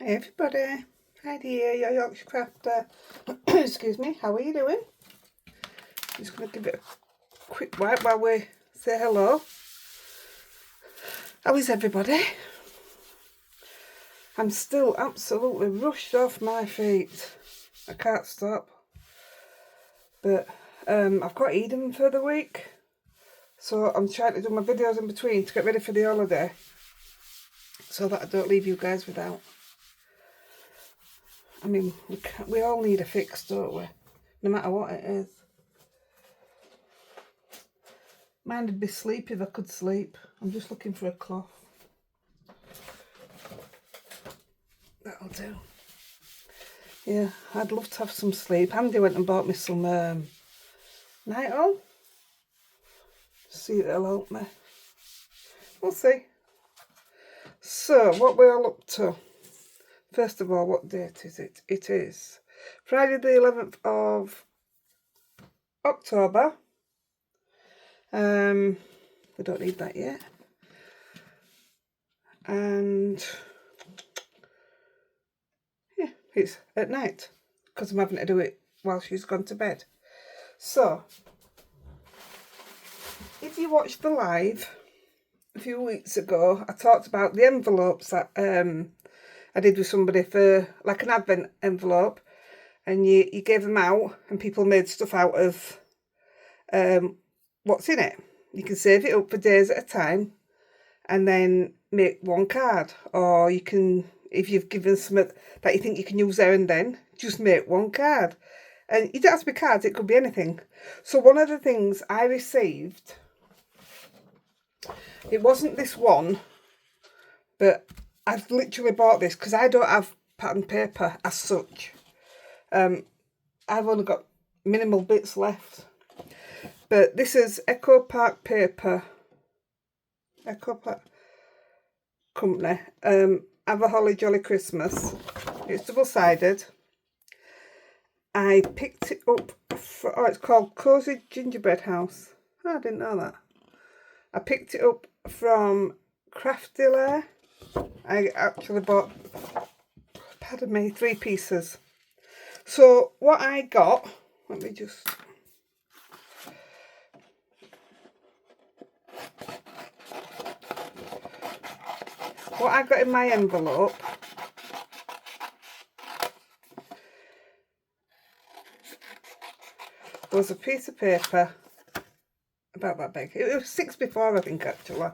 Hey everybody, Heidi here, your Yorkshire crafter. Excuse me, how are you doing? Just going to give it a quick wipe while we say hello. How is everybody? I'm still absolutely rushed off my feet. I can't stop. But I've got Eden for the week. So I'm trying to do my videos in between to get ready for the holiday. So that I don't leave you guys without. I mean, we all need a fix, don't we? No matter what it is. Mine would be sleep if I could sleep. I'm just looking for a cloth. That'll do. Yeah, I'd love to have some sleep. Andy went and bought me some night on. See if it'll help me. We'll see. So, what we all up to? First of all, what date is it? It is Friday the 11th of October. We don't need that yet. And yeah, it's at night because I'm having to do it while she's gone to bed. So, if you watched the live a few weeks ago, I talked about the envelopes that I did with somebody for like an advent envelope, and you gave them out and people made stuff out of what's in it. You can save it up for days at a time and then make one card, or you can, if you've given something that you think you can use there and then, just make one card. And you don't have to be cards, it could be anything. So one of the things I received, it wasn't this one, but I've literally bought this because I don't have pattern paper as such. I've only got minimal bits left. But this is Echo Park Paper. Echo Park Company. Have a Holly Jolly Christmas. It's double-sided. I picked it up for, it's called Cozy Gingerbread House. Oh, I didn't know that. I picked it up from Heidi-The. I actually bought, pardon me, 3 pieces. So what I got, let me just, what I got in my envelope was a piece of paper about that big. It was 6 before, I think, actually.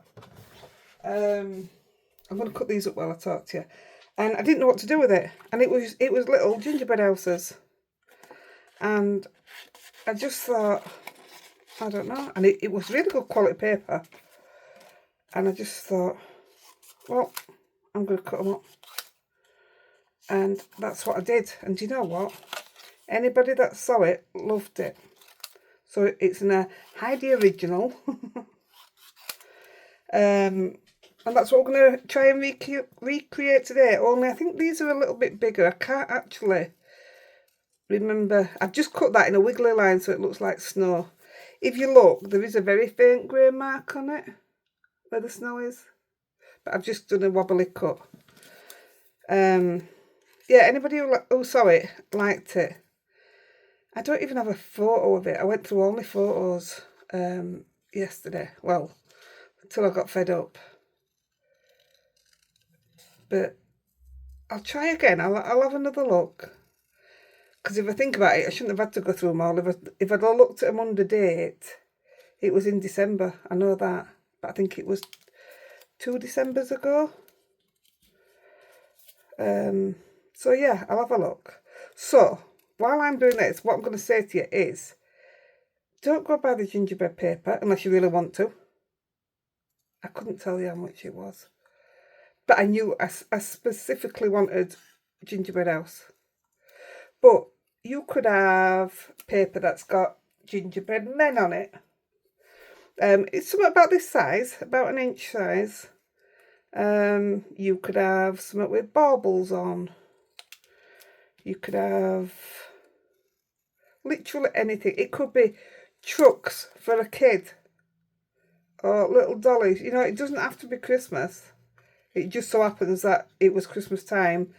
I'm going to cut these up while I talk to you. And I didn't know what to do with it. And it was little gingerbread houses. And I just thought, I don't know. And it was really good quality paper. And I just thought, well, I'm going to cut them up. And that's what I did. And do you know what? Anybody that saw it loved it. So it's in a Heidi original. And that's what we're going to try and recreate today. Only I think these are a little bit bigger. I can't actually remember. I've just cut that in a wiggly line so it looks like snow. If you look, there is a very faint grey mark on it where the snow is. But I've just done a wobbly cut. Yeah, anybody who saw it liked it. I don't even have a photo of it. I went through all my photos yesterday. Well, until I got fed up. But I'll try again. I'll have another look. Because if I think about it, I shouldn't have had to go through them all. If I'd have looked at them under date, it was in December. I know that. But I think it was 2 Decembers ago. So yeah, I'll have a look. So, while I'm doing this, what I'm going to say to you is, don't go buy the gingerbread paper unless you really want to. I couldn't tell you how much it was. But I knew I specifically wanted gingerbread house. But you could have paper that's got gingerbread men on it. It's something about this size, about an inch size. You could have something with baubles on. You could have literally anything. It could be trucks for a kid or little dollies. You know, it doesn't have to be Christmas. It just so happens that it was Christmas time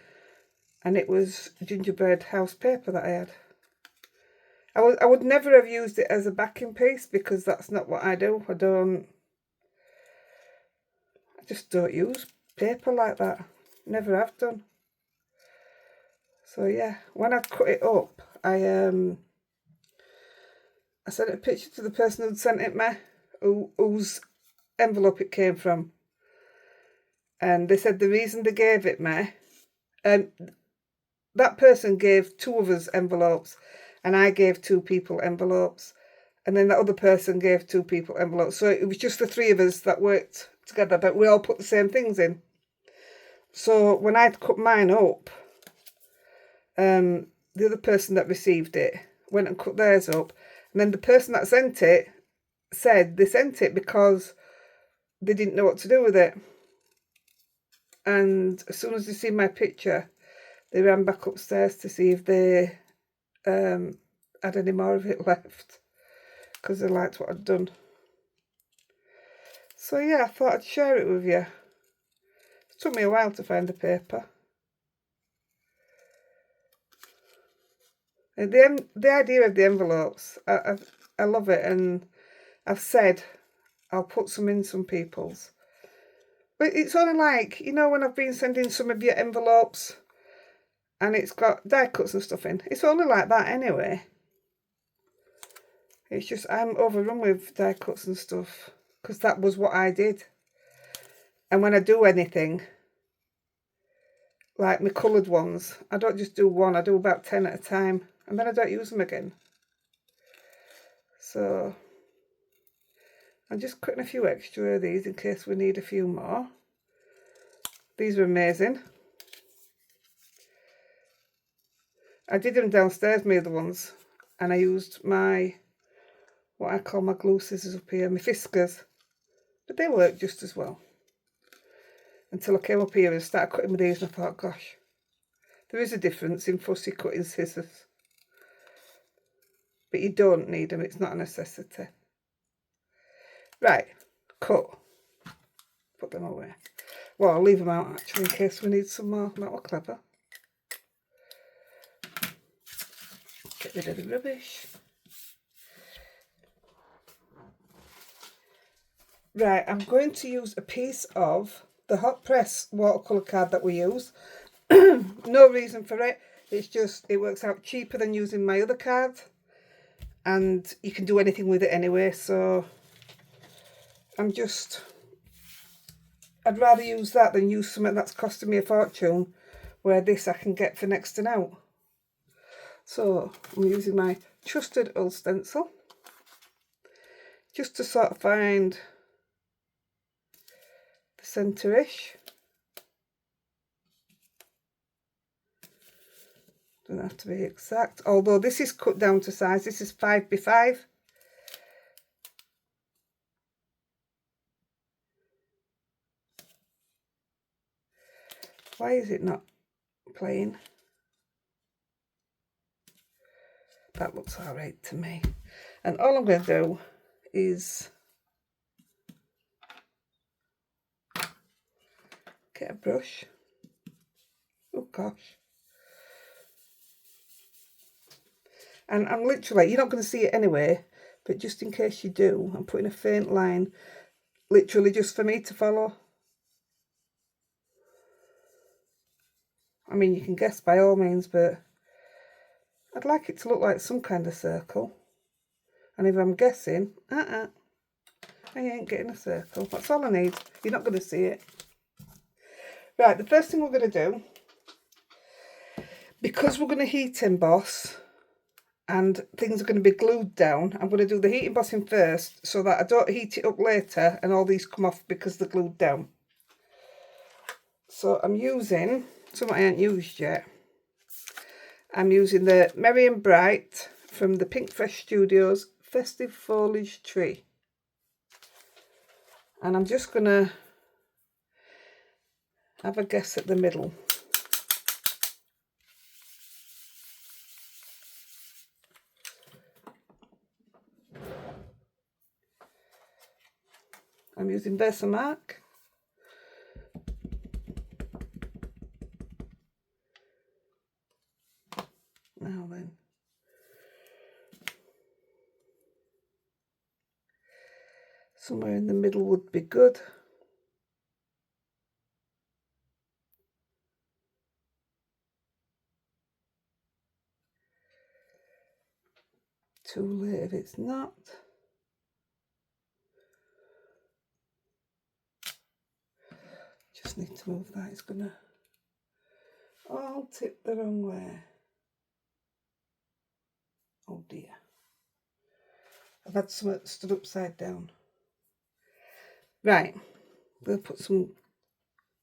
and it was gingerbread house paper that I had. I would never have used it as a backing piece because that's not what I do. I just don't use paper like that. Never have done. So yeah, when I cut it up, I sent a picture to the person who'd sent it me, whose envelope it came from. And they said the reason they gave it me, that person gave two of us envelopes, and I gave two people envelopes, and then that other person gave two people envelopes. So it was just the three of us that worked together, but we all put the same things in. So when I'd cut mine up, the other person that received it went and cut theirs up, and then the person that sent it said they sent it because they didn't know what to do with it. And as soon as they see my picture, they ran back upstairs to see if they had any more of it left, because they liked what I'd done. So yeah, I thought I'd share it with you. It took me a while to find the paper. And the idea of the envelopes, I love it, and I've said I'll put some in some people's. But it's only like, you know, when I've been sending some of your envelopes and it's got die cuts and stuff in. It's only like that anyway. It's just I'm overrun with die cuts and stuff because that was what I did. And when I do anything, like my coloured ones, I don't just do one, I do about 10 at a time, and then I don't use them again. So I'm just cutting a few extra of these in case we need a few more. These are amazing. I did them downstairs, my other ones, and I used my, what I call my glue scissors up here, my Fiskars, but they work just as well. Until I came up here and started cutting with these, and I thought, gosh, there is a difference in fussy cutting scissors. But you don't need them, it's not a necessity. Right, cut. Put them away. Well, I'll leave them out actually in case we need some more. That was clever. Get rid of the rubbish. Right, I'm going to use a piece of the hot press watercolour card that we use. No reason for it. It's just, it works out cheaper than using my other card. And you can do anything with it anyway, so I'd rather use that than use something that's costing me a fortune, where this I can get for next to now. So I'm using my trusted old stencil just to sort of find the centre-ish. Doesn't have to be exact, although this is cut down to size. This is 5x5. Why is it not playing? That looks all right to me. And all I'm going to do is get a brush. Oh gosh. And I'm literally, you're not going to see it anyway, but just in case you do, I'm putting a faint line, literally just for me to follow. I mean, you can guess by all means, but I'd like it to look like some kind of circle. And if I'm guessing, I ain't getting a circle. That's all I need. You're not going to see it. Right, the first thing we're going to do, because we're going to heat emboss and things are going to be glued down, I'm going to do the heat embossing first so that I don't heat it up later and all these come off because they're glued down. So I'm using something I haven't used yet. I'm using the Merry and Bright from the Pink Fresh Studios Festive Foliage Tree. And I'm just going to have a guess at the middle. I'm using Versamark. now then. Somewhere in the middle would be good. Too late if it's not. Just need to move that. It's gonna all tip the wrong way. Oh dear. I've had something stood upside down. Right, we'll put some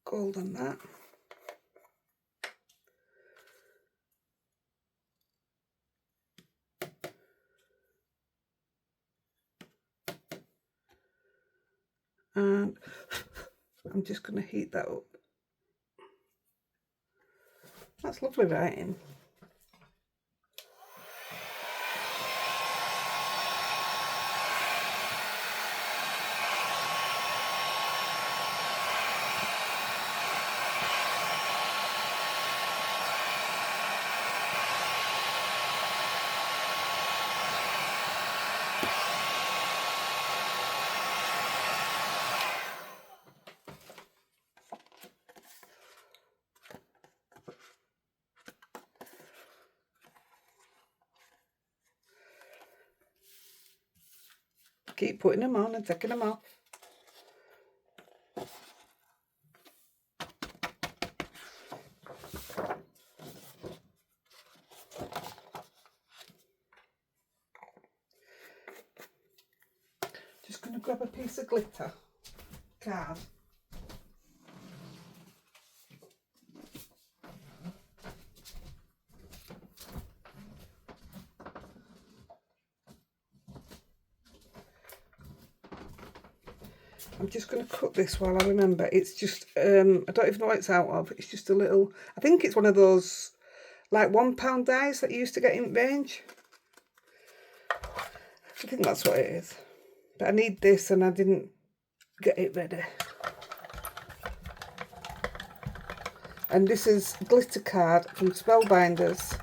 gold on that. And I'm just going to heat that up. That's lovely writing. Keep putting them on and taking them off. Just going to grab a piece of glitter card. I'm just going to cut this while I remember. It's just, I don't even know what it's out of. It's just a little, I think it's one of those like £1 dies that you used to get in range. I think that's what it is. But I need this and I didn't get it ready. And this is glitter card from Spellbinders,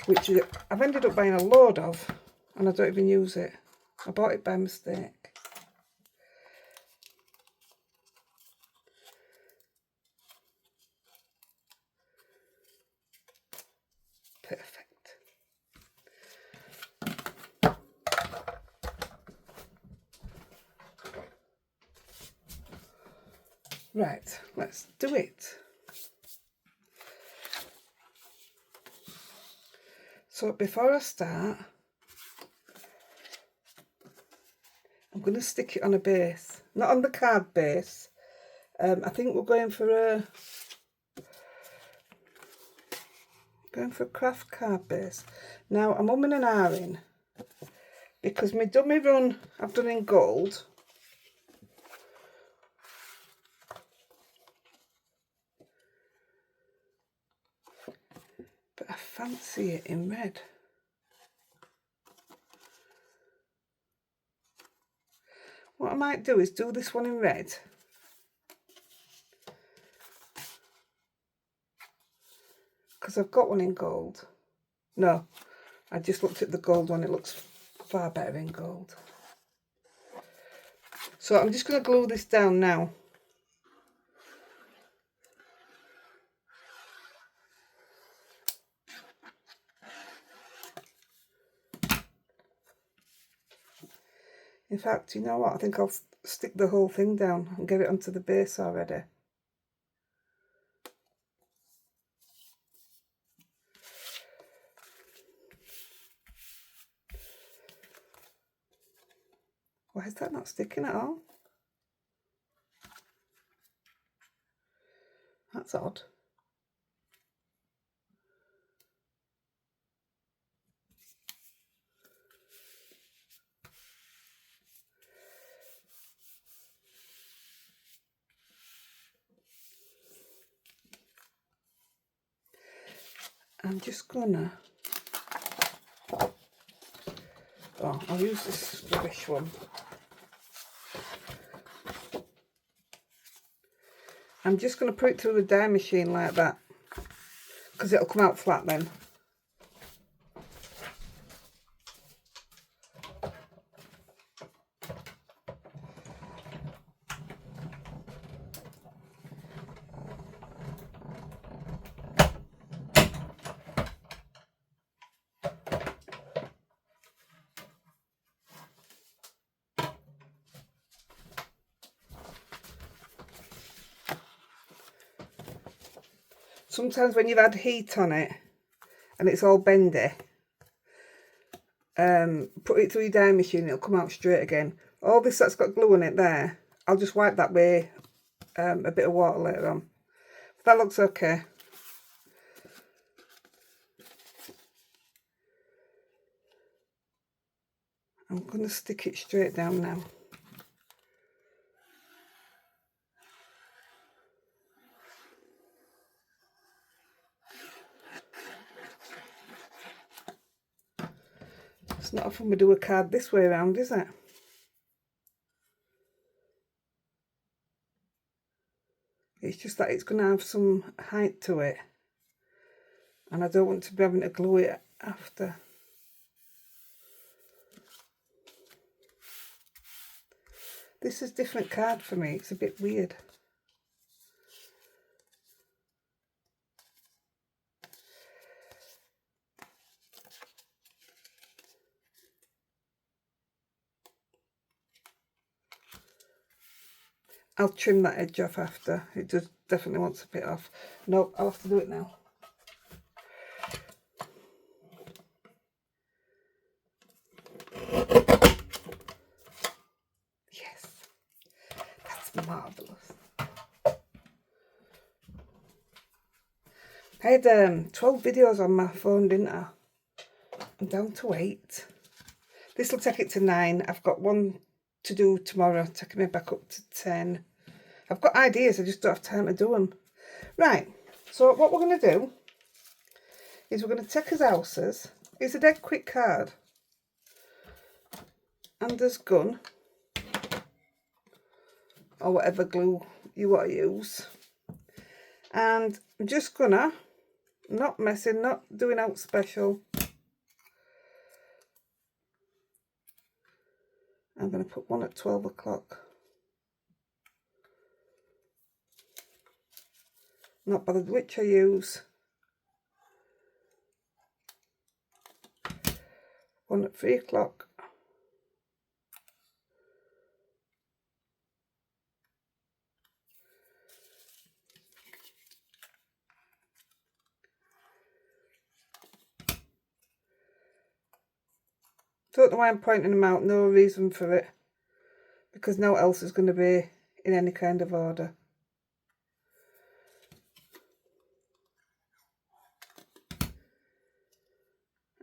which I've ended up buying a load of and I don't even use it. I bought it by mistake. Perfect. Right, let's do it. So before I start, I'm going to stick it on a base, not on the card base. I think we're going for a craft card base. Now I'm umming and ahhing because my dummy run I've done in gold. But I fancy it in red. What I might do is do this one in red. Because I've got one in gold. No, I just looked at the gold one. It looks far better in gold. So I'm just going to glue this down now. In fact, you know what? I think I'll stick the whole thing down and get it onto the base already. Why is that not sticking at all? That's odd. I'm just gonna, I'll use this rubbish one. I'm just going to put it through the die machine like that, because it'll come out flat then. sometimes when you've had heat on it and it's all bendy, put it through your dye machine, it'll come out straight again. All this that's got glue on it there, I'll just wipe that way a bit of water later on. That looks okay. I'm going to stick it straight down now. It's not often we do a card this way around, is it? It's just that it's going to have some height to it. And I don't want to be having to glue it after. This is a different card for me. It's a bit weird. I'll trim that edge off after. It just definitely wants a bit off. No, I'll have to do it now. Yes, that's marvellous. I had 12 videos on my phone, didn't I? I'm down to 8. This will take it to 9. I've got one to do tomorrow, taking me back up to 10. I've got ideas, I just don't have time to do them. Right, so what we're going to do is we're going to take his houses. It's a dead quick card. And there's gun. Or whatever glue you want to use. And I'm just going to, not messing, not doing out special. I'm going to put one at 12 o'clock. Not bothered which I use. One at 3 o'clock. Don't know why I'm pointing them out, no reason for it. Because no one else is going to be in any kind of order.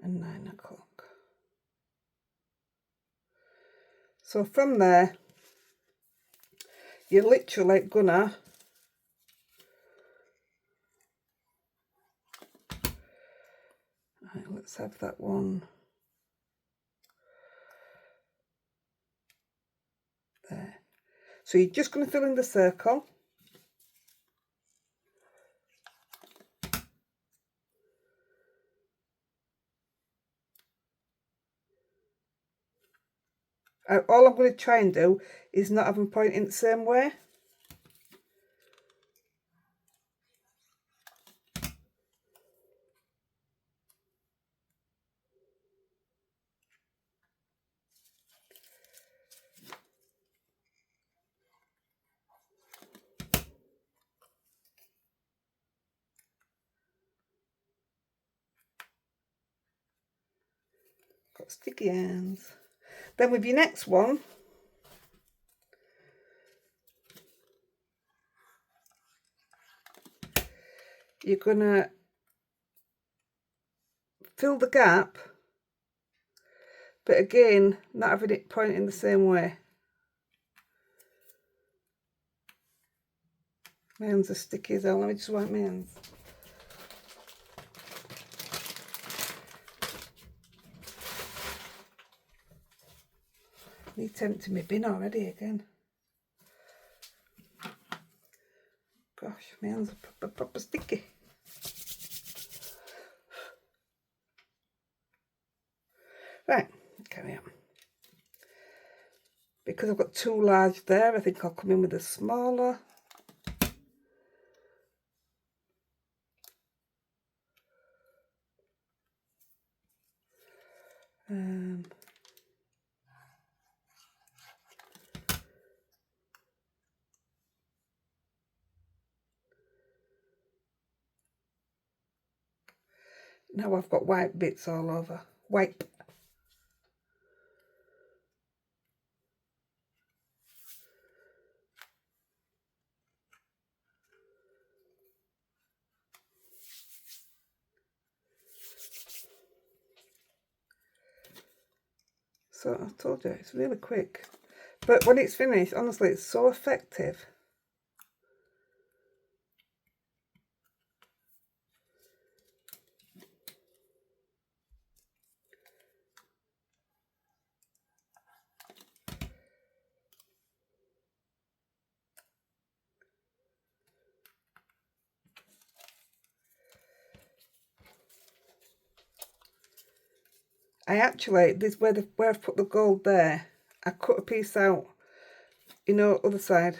And 9 o'clock. So from there, you're literally gonna right, let's have that one there. So you're just going to fill in the circle. All I'm going to try and do is not have them pointing the same way. Got sticky hands. Then with your next one, you're going to fill the gap, but again, not having it pointing the same way. My hands are sticky as hell. Let me just wipe my hands. I need to empty my bin already again. Gosh, my hands are proper sticky. Right, carry on. Because I've got too large there, I think I'll come in with a smaller. Now I've got white bits all over. White. So I told you, it's really quick. But when it's finished, honestly, it's so effective. I actually, this where I've put the gold there, I cut a piece out, you know, other side,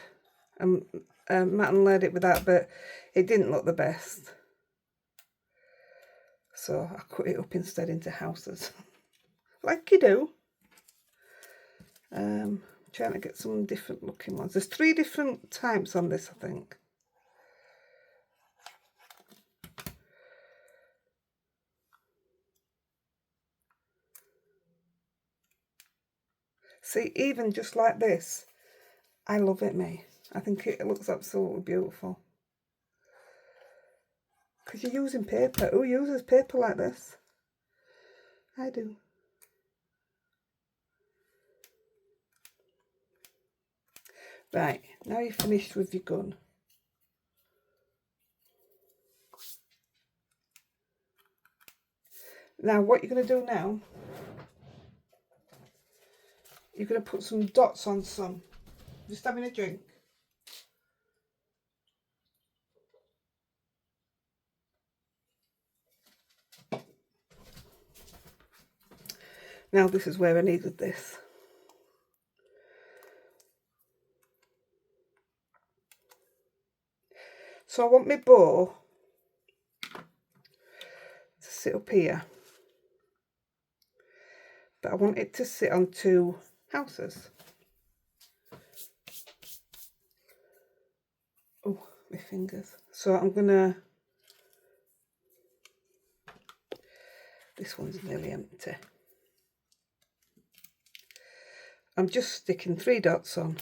and matte and laid it with that, but it didn't look the best. So I cut it up instead into houses, like you do. Trying to get some different looking ones. There's 3 different types on this, I think. See, even just like this, I love it, me. I think it looks absolutely beautiful. Because you're using paper. Who uses paper like this? I do. Right, now you're finished with your gun. Now, what you're going to do now, you're going to put some dots on some. Just having a drink. Now, this is where I needed this. So I want my bow to sit up here. But I want it to sit on 2 houses. Oh, my fingers. So I'm gonna, this one's nearly empty. I'm just sticking 3 dots on.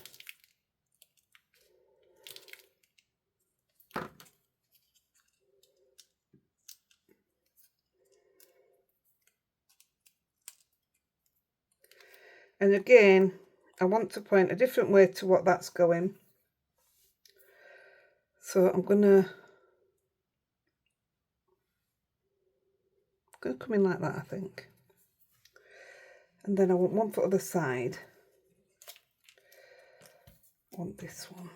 And again, I want to point a different way to what that's going. So I'm gonna come in like that, I think. And then I want one for the other side. I want this one.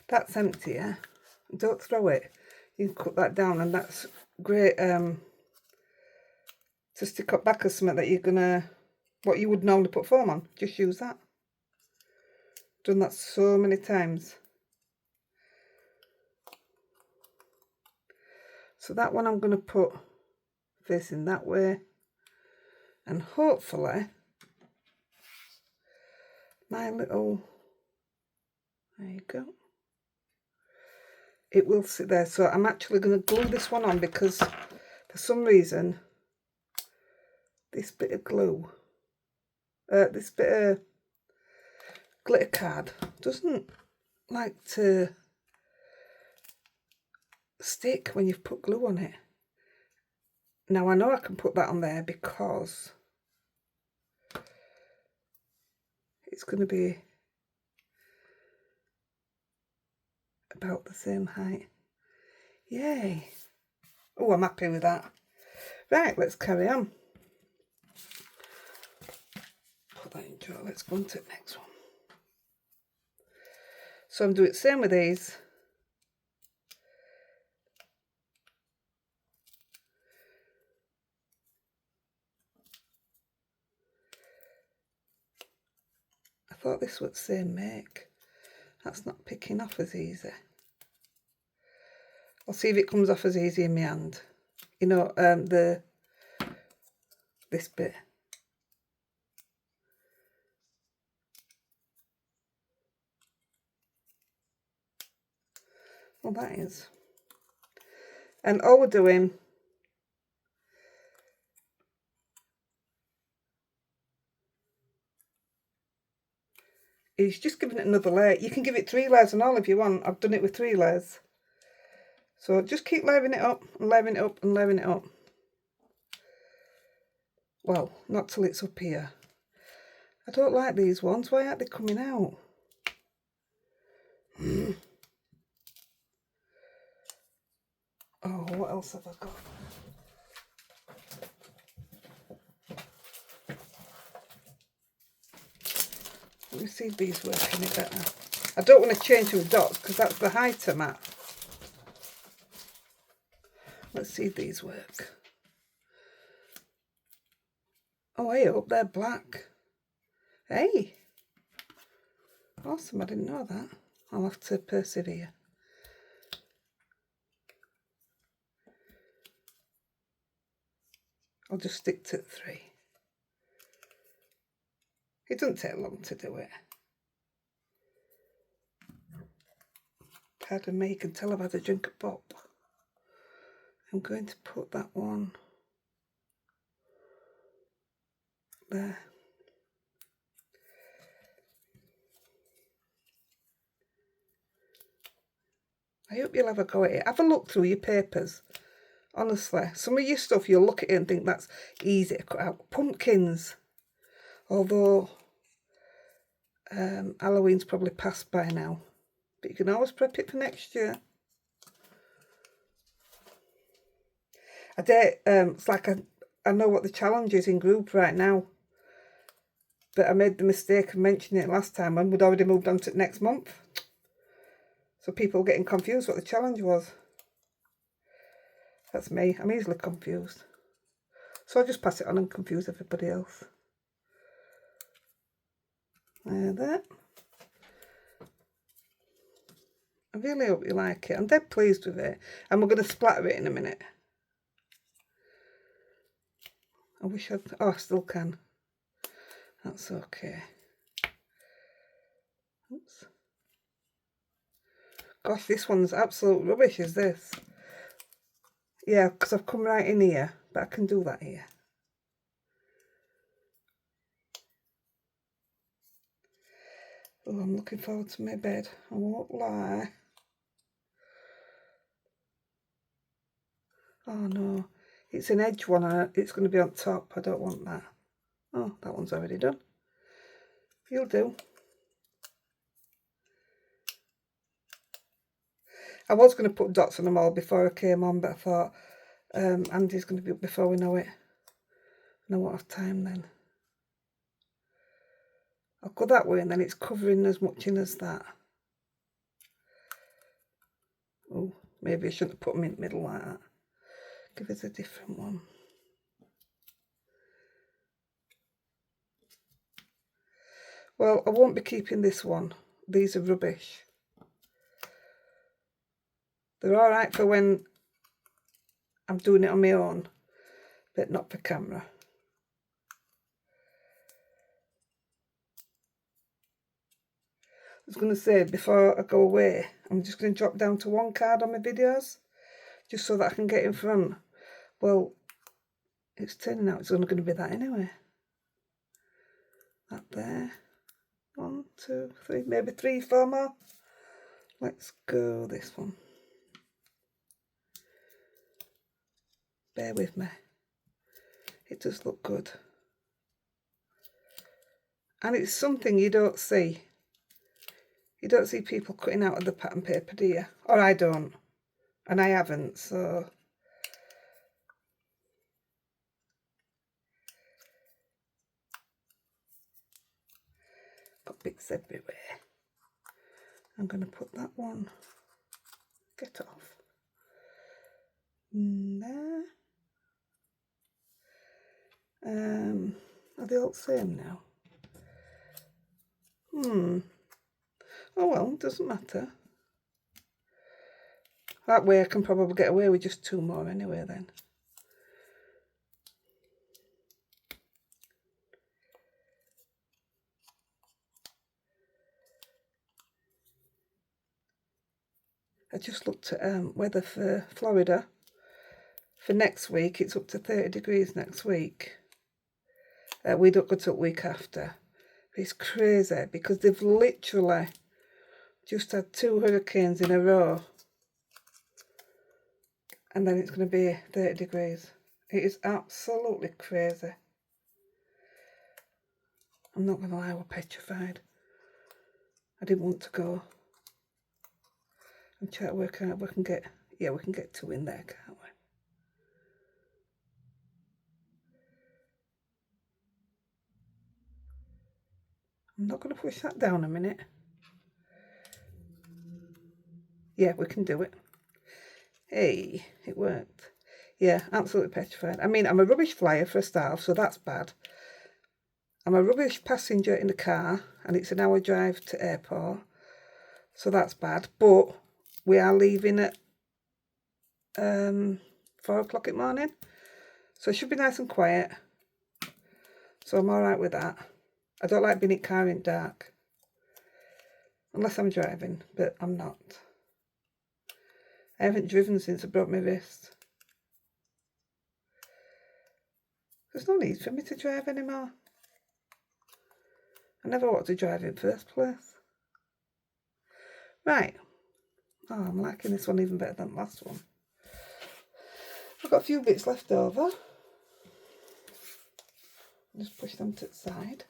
That's empty, yeah? Don't throw it. You can cut that down, and that's great to stick up back of something that you're gonna, what you would normally put foam on. Just use that. Done that so many times. So that one I'm going to put facing that way, and hopefully my little, there you go, it will sit there. So I'm actually going to glue this one on, because for some reason this bit of glue, this bit of glitter card doesn't like to stick when you've put glue on it. Now I know I can put that on there because it's going to be about the same height. Yay. Oh, I'm happy with that. Right, let's carry on. Put that in drawer. Let's go on to the next one. So I'm doing the same with these. I thought this was the same make. That's not picking off as easy. I'll see if it comes off as easy in my hand. You know, the this bit. Well, that is. And all we're doing is just giving it another layer. You can give it 3 layers and all if you want. I've done it with 3 layers. So just keep layering it up and layering it up and layering it up. Well, not till it's up here. I don't like these ones. Why aren't they coming out? Oh, what else have I got? Let me see if these work any better. I don't want to change the dots because that's the heighter mat. Let's see if these work. Oh, hey, up they're black. Hey! Awesome, I didn't know that. I'll have to persevere. I'll just stick to 3. It doesn't take long to do it. Pardon me, you can tell I've had a drink of pop. I'm going to put that one there. I hope you'll have a go at it. Have a look through your papers. Honestly, some of your stuff, you'll look at it and think that's easy to cut out. Pumpkins. Although Halloween's probably passed by now. But you can always prep it for next year. It's like I know what the challenge is in group right now. But I made the mistake of mentioning it last time and we'd already moved on to next month. So people getting confused what the challenge was. That's me. I'm easily confused. So I just pass it on and confuse everybody else. There. I really hope you like it. I'm dead pleased with it. And we're going to splatter it in a minute. I wish I'd... Oh, I still can. That's okay. Oops. Gosh, this one's absolute rubbish, is this? Yeah, because I've come right in here. But I can do that here. Oh, I'm looking forward to my bed. I won't lie. Oh no, it's an edge one and it's going to be on top. I don't want that. Oh, that one's already done. You'll do. I was going to put dots on them all before I came on, but I thought Andy's going to be up before we know it. And I won't have time then. I'll go that way and then it's covering as much in as that. Oh, maybe I shouldn't have put them in the middle like that. Give us a different one. Well, I won't be keeping this one. These are rubbish. They're alright for when I'm doing it on my own, but not for camera. I was going to say, before I go away, I'm just going to drop down to 1 card on my videos, just so that I can get in front. Well, it's turning out it's only going to be that anyway. That there. 1, 2, 3, maybe 3, 4 more. Let's go this one. Bear with me. It does look good. And it's something you don't see. You don't see people cutting out of the pattern paper, do you? Or I don't. And I haven't, so... Got bits everywhere. I'm going to put that one. Get off. There. Are they all the same now? Oh well, doesn't matter. That way I can probably get away with just 2 more anyway then. I just looked at weather for Florida. For next week, it's up to 30 degrees next week. We don't go till the week after. It's crazy because they've literally just had 2 hurricanes in a row. And then it's going to be 30 degrees. It is absolutely crazy. I'm not going to lie, I was petrified. I didn't want to go. I'm trying to work out, we can get 2 in there, can't we? I'm not going to push that down a minute. Yeah, we can do it. Hey, it worked. Yeah, absolutely petrified. I mean, I'm a rubbish flyer for a start, so that's bad. I'm a rubbish passenger in the car, and it's an hour drive to airport, so that's bad. But we are leaving at 4 o'clock in the morning, so it should be nice and quiet. So I'm all right with that. I don't like being in car in dark, unless I'm driving, but I'm not. I haven't driven since I broke my wrist. There's no need for me to drive anymore. I never wanted to drive in the first place. Right. Oh, I'm liking this one even better than the last one. I've got a few bits left over. Just push them to the side.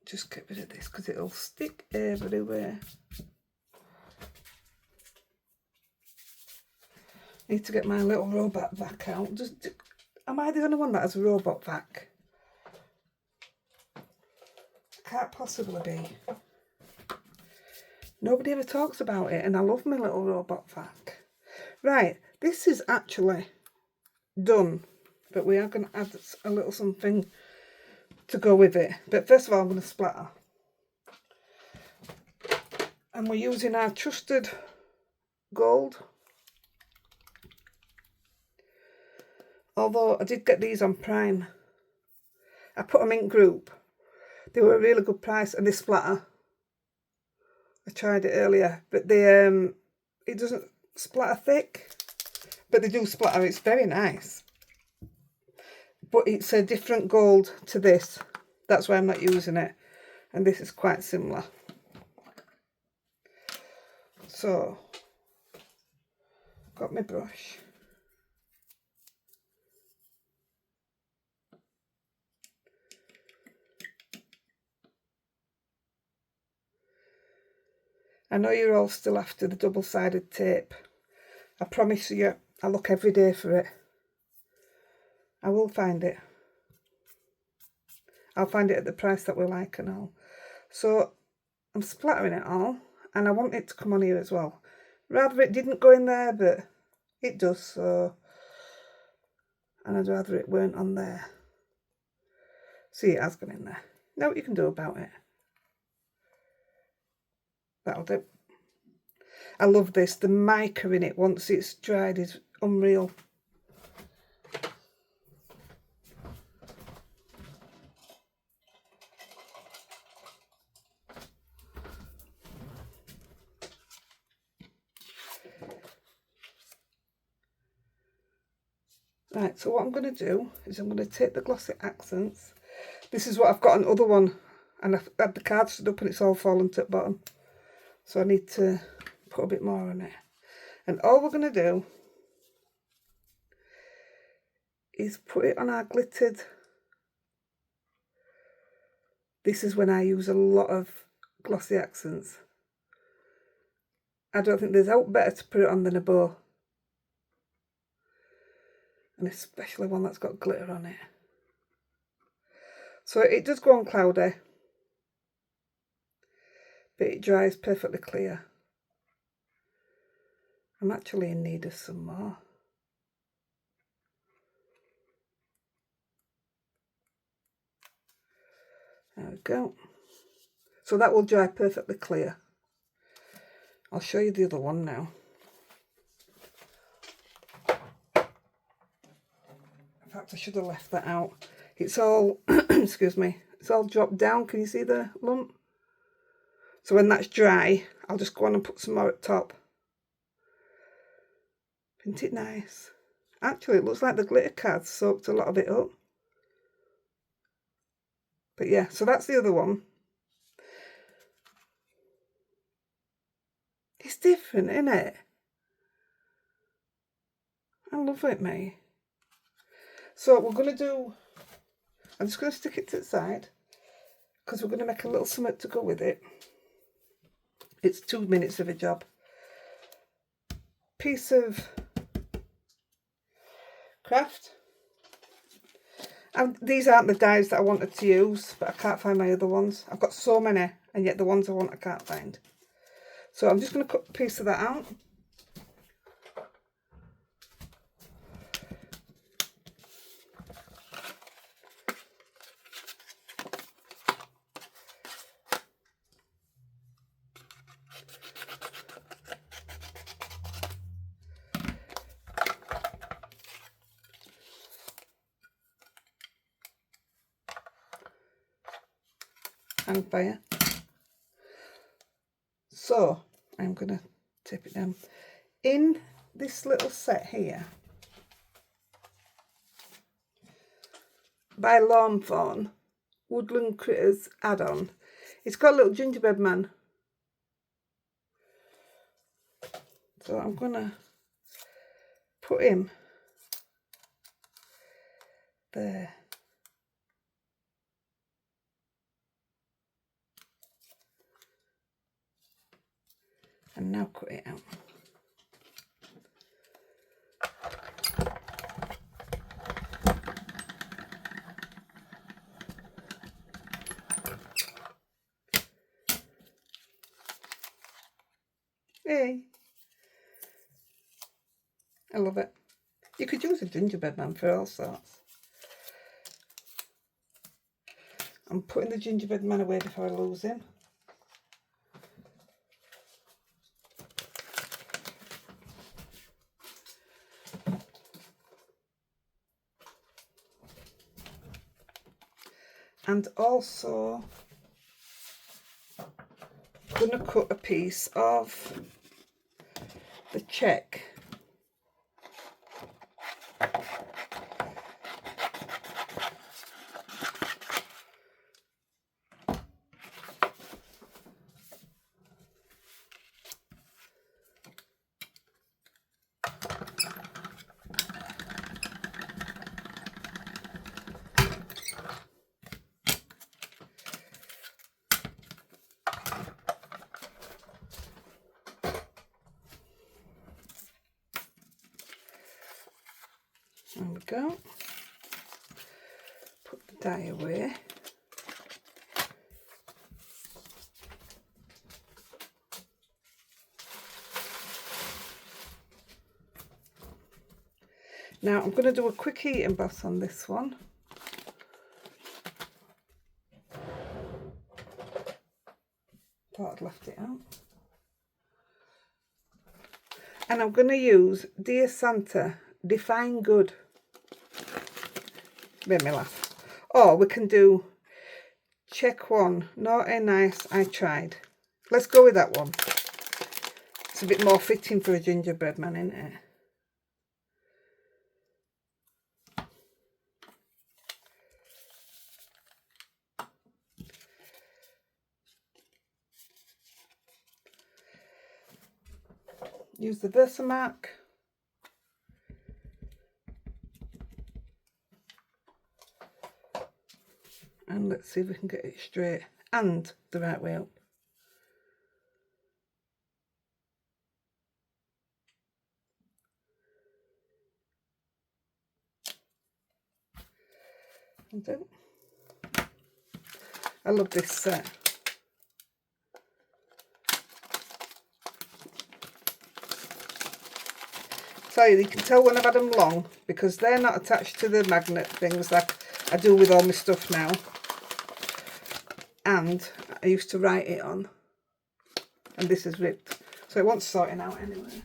Just get rid of this because it'll stick everywhere. Need to get my little robot vac out. Am I the only one that has a robot vac? Can't possibly be. Nobody ever talks about it, and I love my little robot vac. Right, this is actually done, but we are going to add a little something to go with it. But first of all, I'm going to splatter. And we're using our trusted gold. Although I did get these on Prime. I put them in group. They were a really good price, and they splatter. I tried it earlier, but they it doesn't splatter thick, but they do splatter. It's very nice. But it's a different gold to this. That's why I'm not using it. And this is quite similar. So, got my brush. I know you're all still after the double-sided tape. I promise you, I look every day for it. I will find it. I'll find it at the price that we like and all. So, I'm splattering it all, and I want it to come on here as well. Rather it didn't go in there, but it does, so... And I'd rather it weren't on there. See, it has gone in there. Know what you can do about it. That'll do. I love this. The mica in it, once it's dried, is unreal. Right, so what I'm going to do is I'm going to take the glossy accents. This is what I've got on the other one, and I've had the card stood up and it's all fallen to the bottom. So I need to put a bit more on it. And all we're going to do is put it on our glittered. This is when I use a lot of glossy accents. I don't think there's out better to put it on than a bow. And especially one that's got glitter on it. So it does go on cloudy, but it dries perfectly clear. I'm actually in need of some more. There we go. So that will dry perfectly clear. I'll show you the other one now. In fact, I should have left that out. It's all, excuse me, It's all dropped down. Can you see the lump? So when that's dry, I'll just go on and put some more at top. Isn't it nice? Actually, it looks like the glitter card soaked a lot of it up. But yeah, so that's the other one. It's different, isn't it? I love it, mate. So we're going to do... I'm just going to stick it to the side because we're going to make a little something to go with it. It's 2 minutes of a job. Piece of craft. And these aren't the dies that I wanted to use, but I can't find my other ones. I've got so many, and yet the ones I want I can't find. So I'm just going to cut a piece of that out. And fire. So I'm going to tip it down. In this little set here, by Lawnfawn, Woodland Critters add-on, it's got a little gingerbread man. So I'm going to put him there. And now cut it out. Hey, I love it. You could use a gingerbread man for all sorts. I'm putting the gingerbread man away before I lose him. And also, I'm going to cut a piece of the check. There we go. Put the die away. Now I'm going to do a quick heat emboss on this one. Thought I'd left it out. And I'm going to use Dear Santa, Define Good. Made me laugh. Or we can do check one, naughty, nice, I tried. Let's go with that one. It's a bit more fitting for a gingerbread man, isn't it? Use the Versamark. And let's see if we can get it straight and the right way up. I love this set. So you can tell when I've had them long because they're not attached to the magnet things like I do with all my stuff now. And I used to write it on. And this is ripped. So it wants sorting out anyway.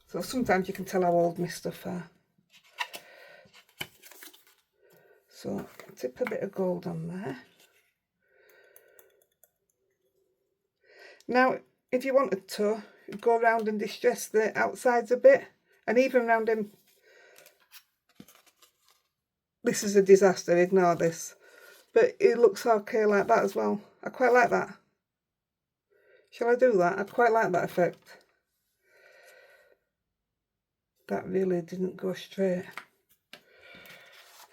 So sometimes you can tell how old my stuff are. So tip a bit of gold on there. Now, if you wanted to, go around and distress the outsides a bit, and even around him. This is a disaster, ignore this. But it looks okay like that as well. I quite like that. Shall I do that? I quite like that effect. That really didn't go straight.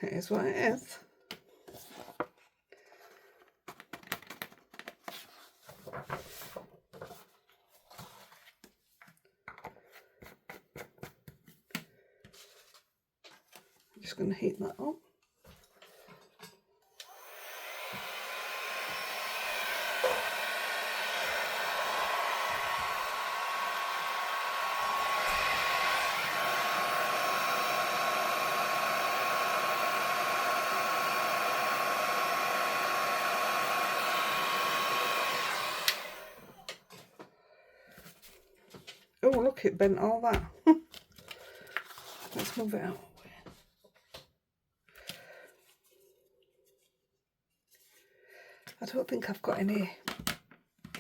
It is what it is. I'm just going to heat that up. Oh, look, it bent all that. Let's move it out. I don't think I've got any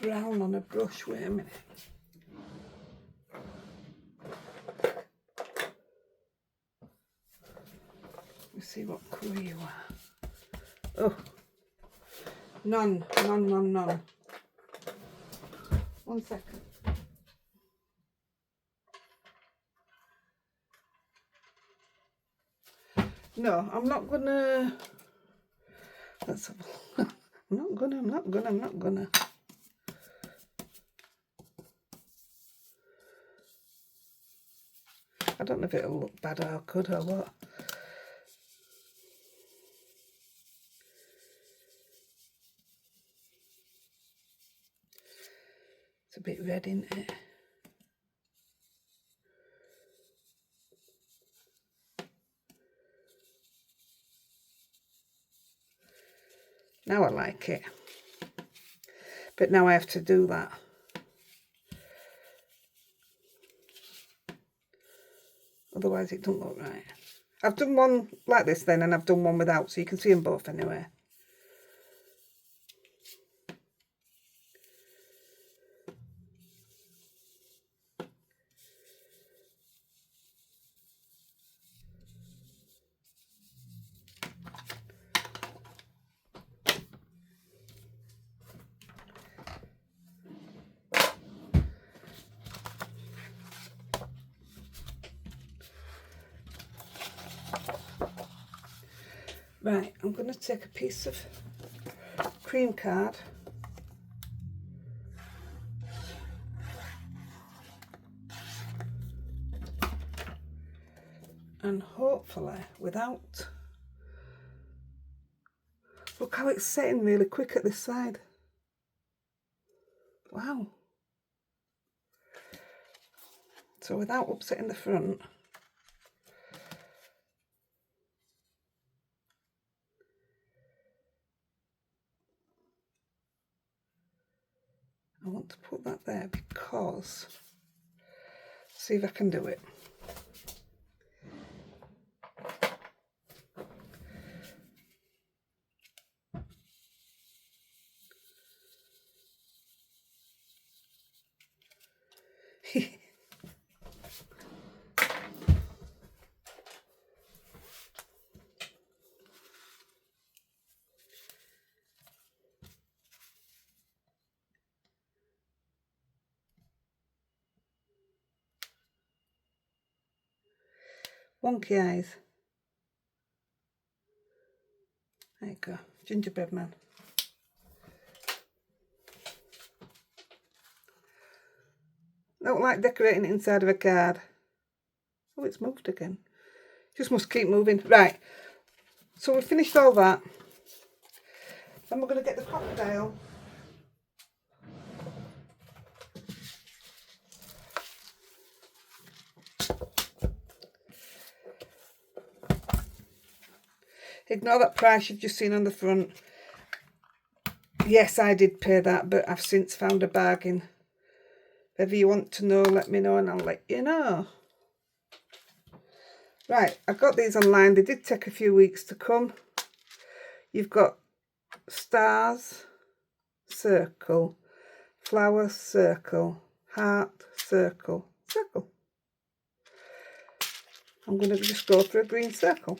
brown on a brush. Wait a minute. Let's see what colour you are. Oh, none. 1 second. No, I'm not gonna. Let's have a look. I'm not gonna. I don't know if it'll look bad or good or what. It's a bit red, isn't it? Now I like it. But now I have to do that. Otherwise it don't look right. I've done one like this then, and I've done one without, so you can see them both anyway. Right, I'm going to take a piece of cream card and hopefully without, look how it's setting really quick at this side. Wow. So without upsetting the front, I want to put that there because, see if I can do it. Wonky eyes. There you go, gingerbread man. Don't like decorating it inside of a card. Oh, it's moved again. Just must keep moving. Right, so we've finished all that. Then we're going to get the crocodile. Ignore that price you've just seen on the front. Yes, I did pay that, but I've since found a bargain. If you want to know, let me know and I'll let you know. Right, I got these online. They did take a few weeks to come. you've got stars, circle, flower, circle, heart, circle, circle. I'm going to just go for a green circle.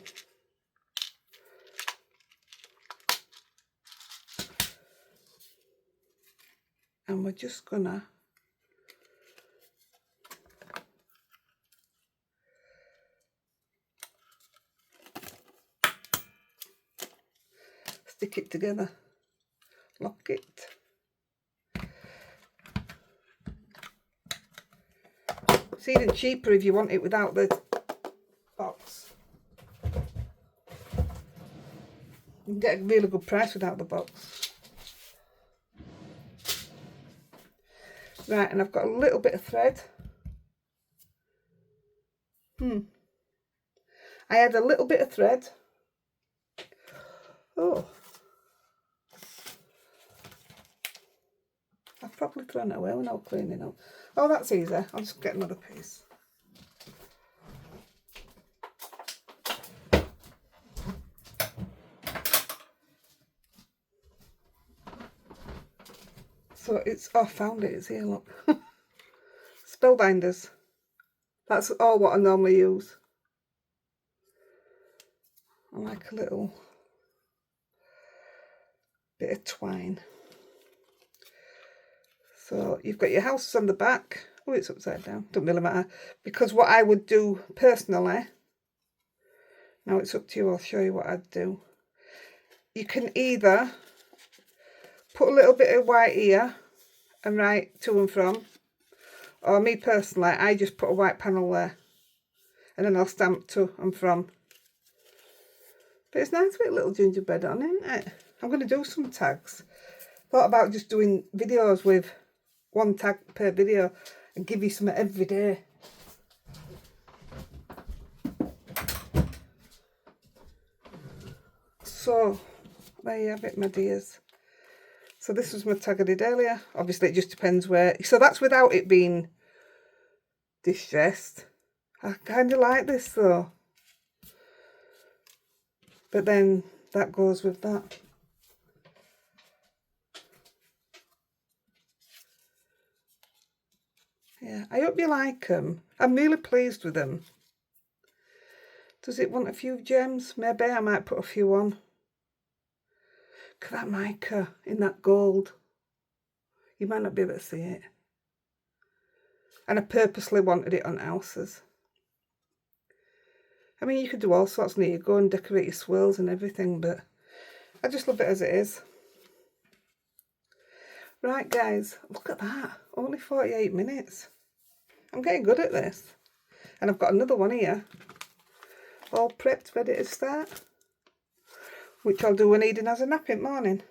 And we're just going to stick it together, lock it. It's even cheaper if you want it without the box. You can get a really good price without the box. Right, and I've got a little bit of thread. I had a little bit of thread. Oh. I've probably thrown it away when I was cleaning up. Oh, that's easy. I'll just get another piece. So it's, oh, I found it. It's here, look. Spellbinders. That's all what I normally use. I like a little bit of twine. So you've got your houses on the back. Oh, it's upside down. Don't really matter. Because what I would do personally, now it's up to you, I'll show you what I'd do. You can either put a little bit of white here and write to and from, or me personally, I just put a white panel there and then I'll stamp to and from. But it's nice with a little gingerbread on, isn't it? I'm going to do some tags. Thought about just doing videos with one tag per video and give you some every day. So there you have it, my dears. So this was my tag I did earlier. Obviously it just depends where. So that's without it being distressed. I kind of like this though. But then that goes with that. Yeah, I hope you like them. I'm really pleased with them. Does it want a few gems? Maybe I might put a few on. Look at that mica in that gold. You might not be able to see it. And I purposely wanted it on houses. I mean, you could do all sorts neat. You go and decorate your swirls and everything, but I just love it as it is. Right, guys, look at that. Only 48 minutes. I'm getting good at this. And I've got another one here, all prepped, ready to start, which I'll do when Eden has a nap in the morning.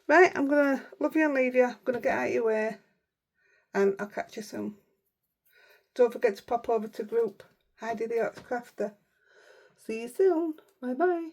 Right, I'm going to love you and leave you. I'm going to get out of your way, and I'll catch you soon. Don't forget to pop over to group Heidi the Arts Crafter. See you soon. Bye bye.